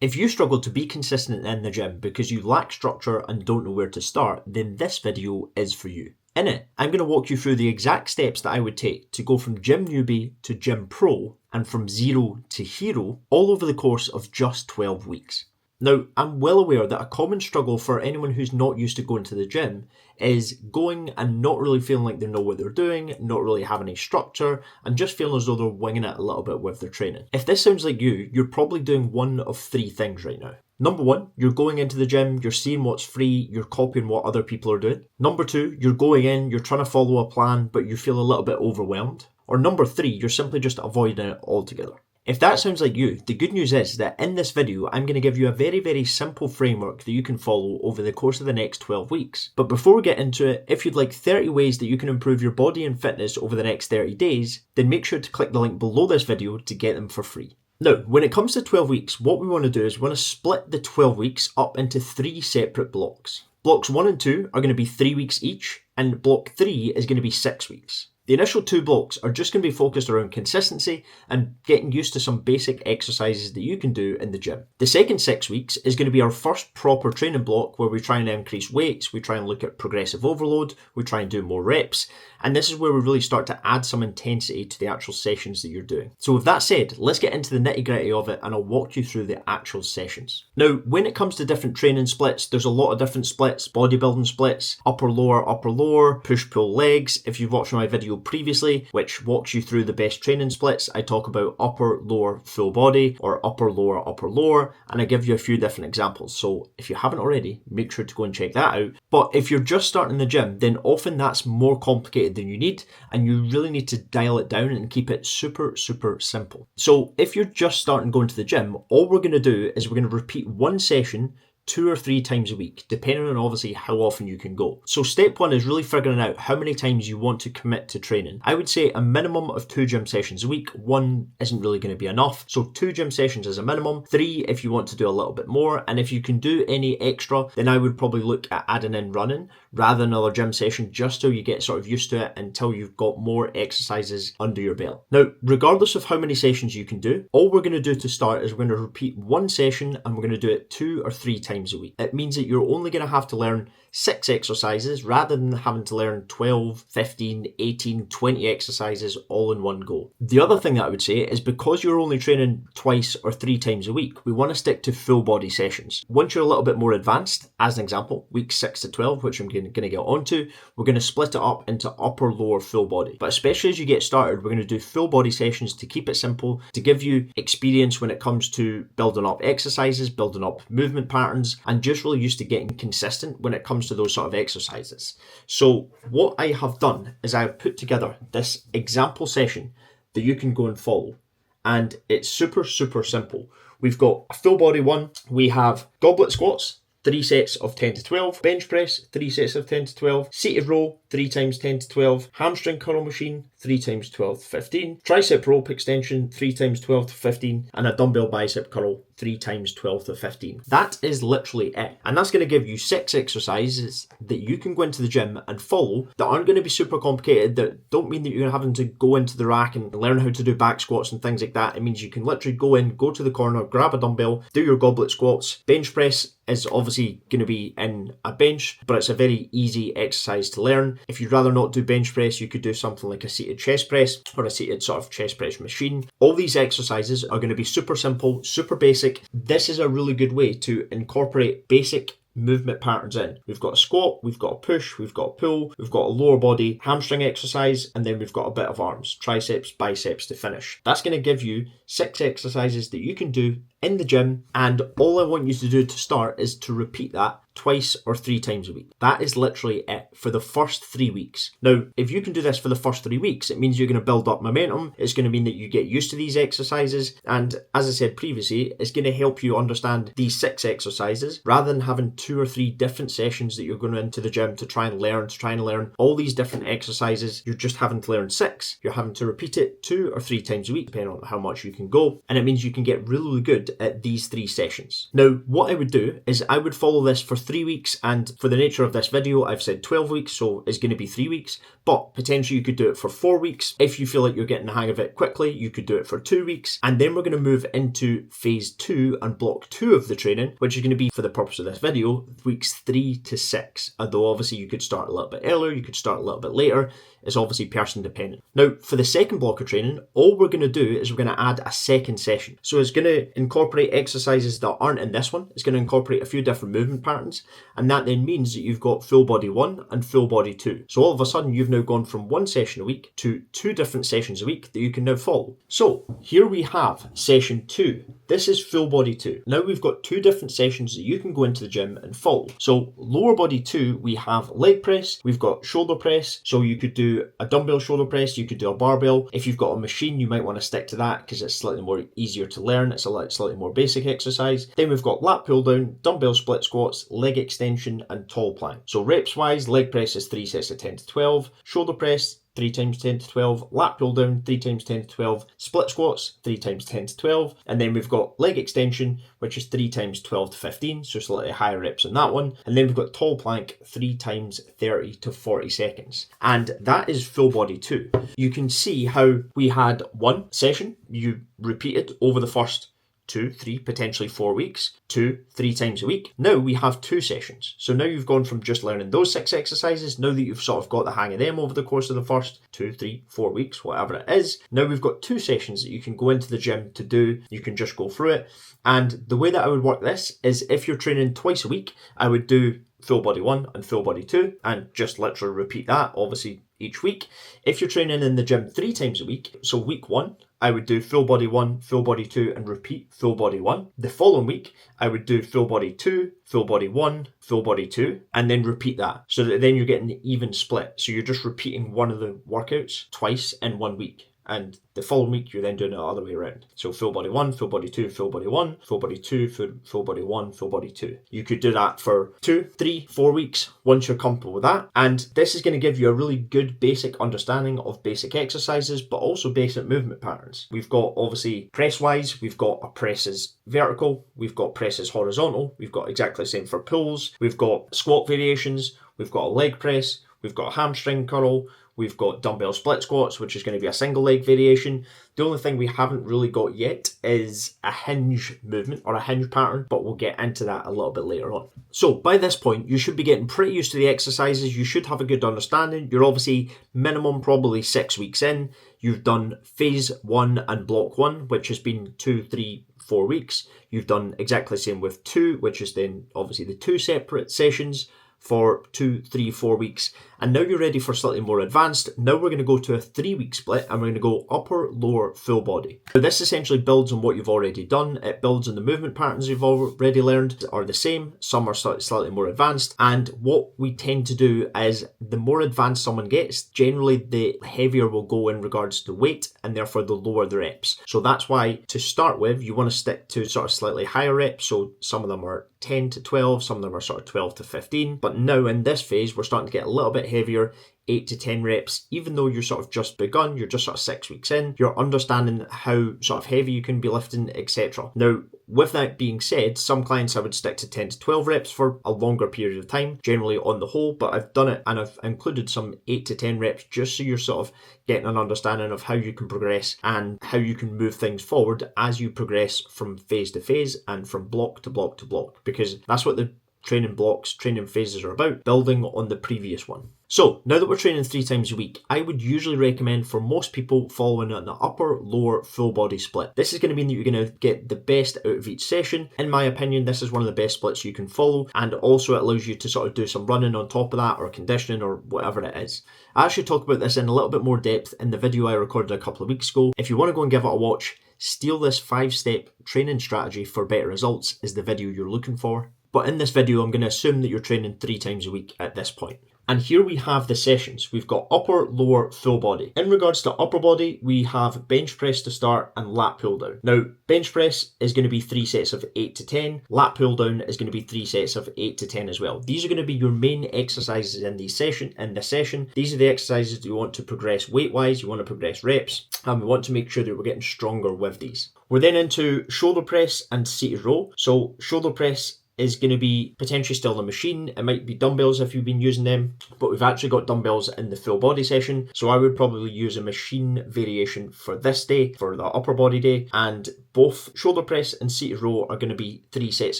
If you struggle to be consistent in the gym because you lack structure and don't know where to start, then this video is for you. In it, I'm going to walk you through the exact steps that I would take to go from gym newbie to gym pro and from zero to hero all over the course of just 12 weeks. Now, I'm well aware that a common struggle for anyone who's not used to going to the gym is going and not really feeling like they know what they're doing, not really having any structure, and just feeling as though they're winging it a little bit with their training. If this sounds like you're probably doing one of three things right now. Number one, you're going into the gym, you're seeing what's free, you're copying what other people are doing. Number two, you're going in, you're trying to follow a plan, but you feel a little bit overwhelmed. Or number three, you're simply just avoiding it altogether. If that sounds like you, the good news is that in this video, I'm going to give you a very, very simple framework that you can follow over the course of the next 12 weeks. But before we get into it, if you'd like 30 ways that you can improve your body and fitness over the next 30 days, then make sure to click the link below this video to get them for free. Now, when it comes to 12 weeks, what we want to do is we want to split the 12 weeks up into 3 separate blocks. Blocks 1 and 2 are going to be 3 weeks each, and block 3 is going to be 6 weeks. The initial 2 blocks are just going to be focused around consistency and getting used to some basic exercises that you can do in the gym. The second 6 weeks is going to be our first proper training block where we try and increase weights, we try and look at progressive overload, we try and do more reps, and this is where we really start to add some intensity to the actual sessions that you're doing. So with that said, let's get into the nitty-gritty of it and I'll walk you through the actual sessions. Now, when it comes to different training splits, there's a lot of different splits, bodybuilding splits, upper lower, push-pull legs. If you've watched my video previously, which walks you through the best training splits, I talk about upper, lower, full body, or upper, lower, and I give you a few different examples. So if you haven't already, make sure to go and check that out. But if you're just starting the gym, then often that's more complicated than you need, and you really need to dial it down and keep it super, super simple. So if you're just starting going to the gym, all we're going to do is we're going to repeat one session 2 or 3 times a week, depending on obviously how often you can go. So step 1 is really figuring out how many times you want to commit to training. I would say a minimum of 2 gym sessions a week. 1 isn't really going to be enough. So 2 gym sessions is a minimum. 3 if you want to do a little bit more. And if you can do any extra, then I would probably look at adding in running rather than another gym session, just so you get sort of used to it until you've got more exercises under your belt. Now, regardless of how many sessions you can do, all we're going to do to start is we're going to repeat one session and we're going to do it 2 or 3 times a week. It means that you're only going to have to learn 6 exercises rather than having to learn 12, 15, 18, 20 exercises all in one go. The other thing that I would say is because you're only training 2 or 3 times a week, we want to stick to full body sessions. Once you're a little bit more advanced, as an example, weeks 6 to 12, which I'm going to get onto, we're going to split it up into upper, lower, full body. But especially as you get started, we're going to do full body sessions to keep it simple, to give you experience when it comes to building up exercises, building up movement patterns, and just really used to getting consistent when it comes to those sort of exercises. So what I have done is I've put together this example session that you can go and follow, and it's super, super simple. We've got a full body one. We have goblet squats, 3 sets of 10 to 12, bench press, 3 sets of 10 to 12, seated row, 3 times 10 to 12, hamstring curl machine, 3 times 12 to 15, tricep rope extension, 3 times 12 to 15, and a dumbbell bicep curl, 3 times 12 to 15. That is literally it. And that's going to give you 6 exercises that you can go into the gym and follow that aren't going to be super complicated, that don't mean that you're having to go into the rack and learn how to do back squats and things like that. It means you can literally go in, go to the corner, grab a dumbbell, do your goblet squats. Bench press is obviously going to be in a bench, but it's a very easy exercise to learn. If you'd rather not do bench press, you could do something like a seated chest press or a seated sort of chest press machine. All these exercises are going to be super simple, super basic. This is a really good way to incorporate basic movement patterns in. We've got a squat, we've got a push, we've got a pull, we've got a lower body hamstring exercise, and then we've got a bit of arms, triceps, biceps to finish. That's going to give you 6 exercises that you can do in the gym, and all I want you to do to start is to repeat that 2 or 3 times a week. That is literally it for the first 3 weeks. Now, if you can do this for the first 3 weeks, it means you're going to build up momentum. It's going to mean that you get used to these exercises. And as I said previously, it's going to help you understand these 6 exercises rather than having 2 or 3 different sessions that you're going into the gym to try and learn all these different exercises. You're just having to learn 6. You're having to repeat it 2 or 3 times a week, depending on how much you can go, and it means you can get really, really good at these 3 sessions. Now, what I would do is I would follow this for 3 weeks, and for the nature of this video, I've said 12 weeks, so it's going to be 3 weeks, but potentially you could do it for 4 weeks. If you feel like you're getting the hang of it quickly, you could do it for 2 weeks, and then we're going to move into phase 2 and block 2 of the training, which is going to be, for the purpose of this video, weeks 3 to 6. Although obviously you could start a little bit earlier, you could start a little bit later. It's obviously person dependent. Now, for the second block of training, all we're going to do is we're going to add a second session. So it's going to incorporate exercises that aren't in this one. It's going to incorporate a few different movement patterns, and that then means that you've got full body 1 and full body 2. So all of a sudden you've now gone from 1 session a week to 2 different sessions a week that you can now follow. So here we have session 2. This is full body 2. Now we've got 2 different sessions that you can go into the gym and follow. So lower body 2, we have leg press, we've got shoulder press. So you could do a dumbbell shoulder press, you could do a barbell. If you've got a machine, you might want to stick to that because it's slightly more easier to learn. It's a slightly more basic exercise. Then we've got lat pull down, dumbbell split squats, leg extension, and tall plank. So reps wise, leg press is 3 sets of 10 to 12, shoulder press 3 times 10 to 12, lat pull down 3 times 10 to 12, split squats 3 times 10 to 12, and then we've got leg extension, which is 3 times 12 to 15, so slightly higher reps on that one, and then we've got tall plank 3 times 30 to 40 seconds. And that is full body 2. You can see how we had 1 session, you repeated over the first 2, 3, potentially 4 weeks, 2, 3 times a week. Now we have 2 sessions. So now you've gone from just learning those 6 exercises, now that you've sort of got the hang of them over the course of the first 2, 3, 4 weeks, whatever it is, now we've got 2 sessions that you can go into the gym to do. You can just go through it. And the way that I would work this is if you're training twice a week, I would do full body 1 and full body 2 and just literally repeat that, obviously, each week. If you're training in the gym 3 times a week, so week 1, I would do full body 1, full body 2 and repeat full body 1. The following week, I would do full body 2, full body 1, full body 2, and then repeat that. So that then you're getting an even split. So you're just repeating one of the workouts twice in 1 week. And the following week, you're then doing it the other way around. So full body 1, full body 2, full body 1, full body 2, full body 1, full body 2. You could do that for 2, 3, 4 weeks once you're comfortable with that. And this is going to give you a really good basic understanding of basic exercises, but also basic movement patterns. We've got, obviously, press-wise, we've got a presses vertical, we've got presses horizontal, we've got exactly the same for pulls, we've got squat variations, we've got a leg press, we've got a hamstring curl, we've got dumbbell split squats, which is going to be a single leg variation. The only thing we haven't really got yet is a hinge movement or a hinge pattern, but we'll get into that a little bit later on. So by this point, you should be getting pretty used to the exercises. You should have a good understanding. You're obviously minimum probably 6 weeks in. You've done phase 1 and block 1, which has been 2, 3, 4 weeks. You've done exactly the same with 2, which is then obviously the 2 separate sessions for 2, 3, 4 weeks. And now you're ready for slightly more advanced. Now we're going to go to a 3-week split and we're going to go upper, lower, full body. Now this essentially builds on what you've already done. It builds on the movement patterns you've already learned are the same. Some are slightly more advanced. And what we tend to do is the more advanced someone gets, generally the heavier will go in regards to weight and therefore the lower the reps. So that's why to start with, you want to stick to sort of slightly higher reps. So some of them are 10 to 12, some of them are sort of 12 to 15. But now in this phase, we're starting to get a little bit heavier, 8 to 10 reps, even though you're sort of just begun, you're just sort of 6 weeks in, you're understanding how sort of heavy you can be lifting, etc. Now, with that being said, some clients I would stick to 10 to 12 reps for a longer period of time, generally on the whole, but I've done it and I've included some 8 to 10 reps just so you're sort of getting an understanding of how you can progress and how you can move things forward as you progress from phase to phase and from block to block to block, because that's what the training blocks, training phases are about, building on the previous one. So now that we're training 3 times a week, I would usually recommend for most people following an upper, lower, full body split. This is going to mean that you're going to get the best out of each session. In my opinion, this is one of the best splits you can follow, and also it allows you to sort of do some running on top of that or conditioning or whatever it is. I actually talk about this in a little bit more depth in the video I recorded a couple of weeks ago. If you want to go and give it a watch, Steal This 5-Step Training Strategy for Better Results is the video you're looking for. But in this video, I'm going to assume that you're training 3 times a week at this point. And here we have the sessions. We've got upper, lower, full body. In regards to upper body, we have bench press to start and lat pull down. Now, bench press is going to be 3 sets of 8 to 10. Lat pull down is going to be 3 sets of 8 to 10 as well. These are going to be your main exercises in this session. These are the exercises that you want to progress weight-wise, you want to progress reps, and we want to make sure that we're getting stronger with these. We're then into shoulder press and seated row. So shoulder press is going to be potentially still the machine. It might be dumbbells if you've been using them, but we've actually got dumbbells in the full body session. So I would probably use a machine variation for this day, for the upper body day, and both shoulder press and seated row are going to be 3 sets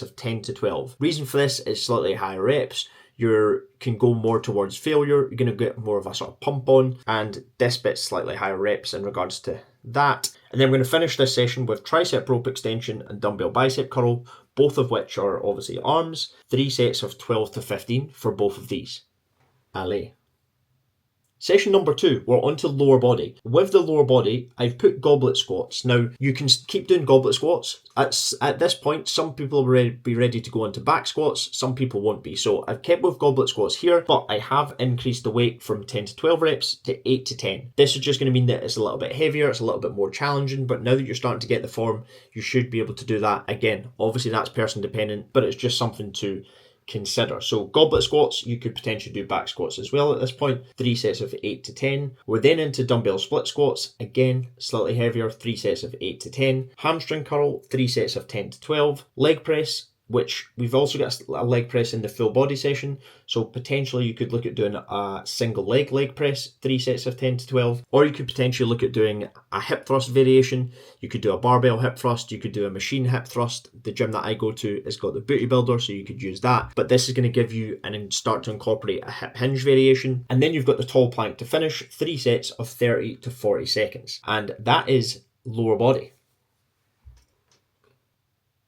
of 10 to 12. Reason for this is slightly higher reps. You can go more towards failure. You're going to get more of a sort of pump on, and this bit's slightly higher reps in regards to that. And then we're going to finish this session with tricep rope extension and dumbbell bicep curl, both of which are obviously arms, 3 sets of 12 to 15 for both of these. Allez. Session number 2, we're onto lower body. With the lower body, I've put goblet squats. Now, you can keep doing goblet squats. At this point, some people will be ready to go into back squats, some people won't be. So I've kept with goblet squats here, but I have increased the weight from 10 to 12 reps to 8 to 10. This is just going to mean that it's a little bit heavier, it's a little bit more challenging, but now that you're starting to get the form, you should be able to do that again. Obviously, that's person dependent, but it's just something to consider. So goblet squats, you could potentially do back squats as well at this point, 3 sets of 8 to 10. We're then into dumbbell split squats, again slightly heavier, 3 sets of 8 to 10. Hamstring curl, 3 sets of 10 to 12. Leg press, which we've also got a leg press in the full body session, so potentially you could look at doing a single leg press, 3 sets of 10 to 12, or you could potentially look at doing a hip thrust variation. You could do a barbell hip thrust, you could do a machine hip thrust. The gym that I go to has got the booty builder, so you could use that, but this is going to give you and start to incorporate a hip hinge variation. And then you've got the tall plank to finish, 3 sets of 30 to 40 seconds, and that is lower body.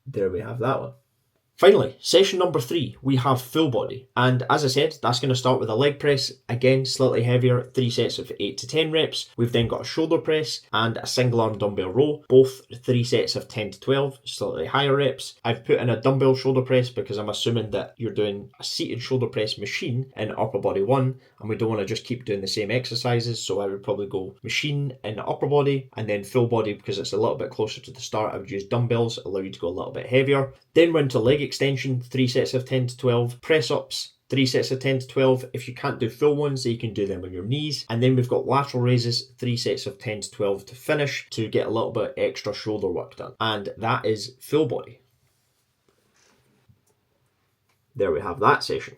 There we have that one. Finally, session number 3, we have full body. And as I said, that's going to start with a leg press, again, slightly heavier, 3 sets of 8 to 10 reps. We've then got a shoulder press and a single arm dumbbell row, both 3 sets of 10 to 12, slightly higher reps. I've put in a dumbbell shoulder press because I'm assuming that you're doing a seated shoulder press machine in upper body 1, and we don't want to just keep doing the same exercises, so I would probably go machine in upper body, and then full body because it's a little bit closer to the start. I would use dumbbells, allow you to go a little bit heavier. Then we're into leg extension, 3 sets of 10 to 12. Press ups, 3 sets of 10 to 12. If you can't do full ones, you can do them on your knees. And then we've got lateral raises, 3 sets of 10 to 12 to finish, to get a little bit extra shoulder work done. And that is full body. There we have that session.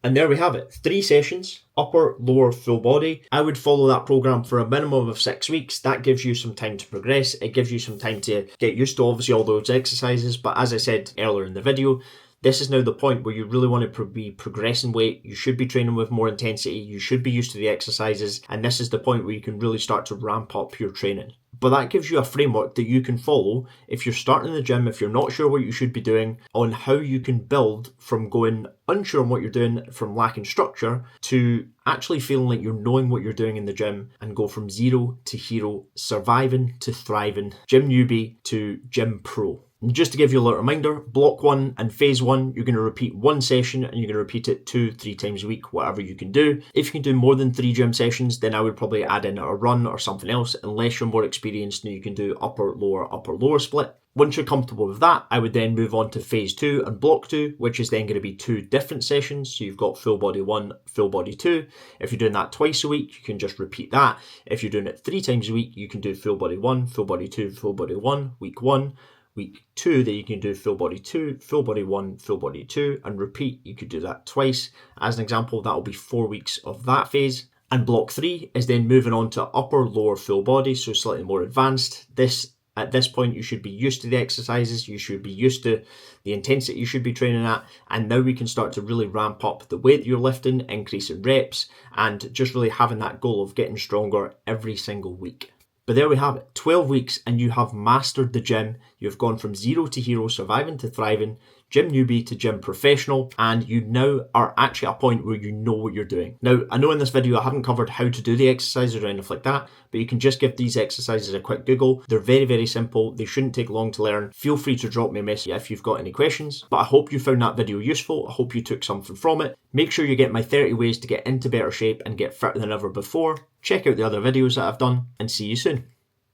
And there we have it, 3 sessions, upper, lower, full body. I would follow that program for a minimum of 6 weeks. That gives you some time to progress. It gives you some time to get used to obviously all those exercises. But as I said earlier in the video, this is now the point where you really want to be progressing weight. You should be training with more intensity. You should be used to the exercises. And this is the point where you can really start to ramp up your training. But that gives you a framework that you can follow if you're starting in the gym, if you're not sure what you should be doing, on how you can build from going unsure on what you're doing, from lacking structure, to actually feeling like you're knowing what you're doing in the gym, and go from zero to hero, surviving to thriving, gym newbie to gym pro. And just to give you a little reminder, block 1 and phase 1, you're going to repeat 1 session and you're going to repeat it 2-3 times a week, whatever you can do. If you can do more than 3 gym sessions, then I would probably add in a run or something else, unless you're more experienced and you can do upper, lower split. Once you're comfortable with that, I would then move on to phase 2 and block 2, which is then going to be 2 different sessions. So you've got full body 1, full body 2. If you're doing that twice a week, you can just repeat that. If you're doing it 3 times a week, you can do full body 1, full body 2, full body 1, week 1. Week 2, that you can do full body 2, full body 1, full body 2, and repeat. You could do that twice. As an example, that will be 4 weeks of that phase. And block 3 is then moving on to upper, lower, full body, so slightly more advanced. At this point, you should be used to the exercises, you should be used to the intensity you should be training at, and now we can start to really ramp up the weight that you're lifting, increasing reps, and just really having that goal of getting stronger every single week. But there we have it, 12 weeks and you have mastered the gym. You've gone from zero to hero, surviving to thriving, gym newbie to gym professional, and you now are actually at a point where you know what you're doing. Now, I know in this video I haven't covered how to do the exercises or anything like that, but you can just give these exercises a quick Google. They're very, very simple. They shouldn't take long to learn. Feel free to drop me a message if you've got any questions, but I hope you found that video useful. I hope you took something from it. Make sure you get my 30 ways to get into better shape and get fitter than ever before. Check out the other videos that I've done, and see you soon.